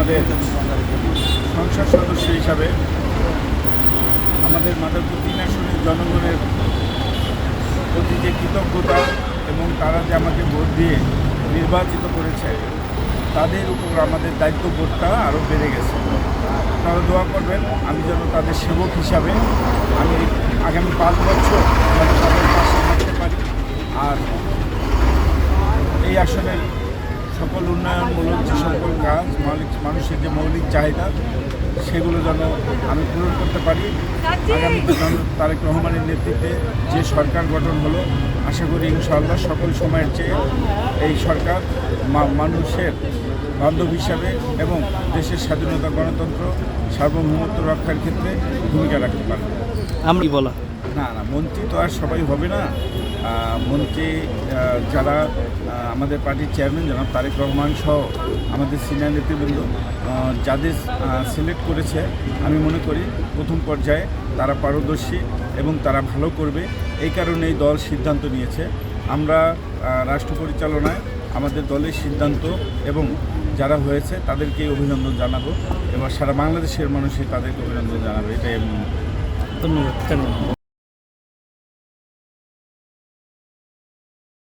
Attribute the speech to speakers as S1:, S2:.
S1: আমাদের সংসদ সদস্য হিসাবে আমাদের মাদারপুর 3 আসনের জনগণের প্রতি যে কৃতজ্ঞতা এবং তারা যে আমাকে ভোট দিয়ে নির্বাচিত করেছে, তাদের উপর আমাদের দায়িত্ববোধটা আরও বেড়ে গেছে। তারা দোয়া করবেন আমি যেন তাদের সেবক হিসাবে আমি আগামী 5 বছর যেন তাদের পাশে থাকতে পারি, আর এই আসনের সকল উন্নয়নমূলক যে সকল কাজ মানুষের যে মৌলিক চাহিদা সেগুলো যেন আমি পূরণ করতে পারি। আগামীতে তারেক রহমানের নেতৃত্বে যে সরকার গঠন হলো, আশা করি ইনশাআল্লাহ সকল সময়ের চেয়ে এই সরকার মানুষের বান্ধব হিসাবে এবং দেশের স্বাধীনতা, গণতন্ত্র, সার্বভৌমত্ব রক্ষার ক্ষেত্রে ভূমিকা রাখতে পারবে।
S2: আমি বলা
S1: না, মন্ত্রী তো আর সবাই হবে না। মন্ত্রী যারা আমাদের পার্টির চেয়ারম্যান জনাব তারেক রহমান সহ আমাদের সিনিয়র নেতৃবৃন্দ যাদের সিলেক্ট করেছে, আমি মনে করি প্রথম পর্যায়ে তারা পারদর্শী এবং তারা ভালো করবে। এই কারণে এই দল সিদ্ধান্ত নিয়েছে। আমরা রাষ্ট্র পরিচালনায় আমাদের দলের সিদ্ধান্ত এবং যারা হয়েছে তাদেরকে অভিনন্দন জানাবো এবং সারা বাংলাদেশের মানুষই তাদেরকে অভিনন্দন জানাবে, এটাই আমি
S2: ধন্যবাদ।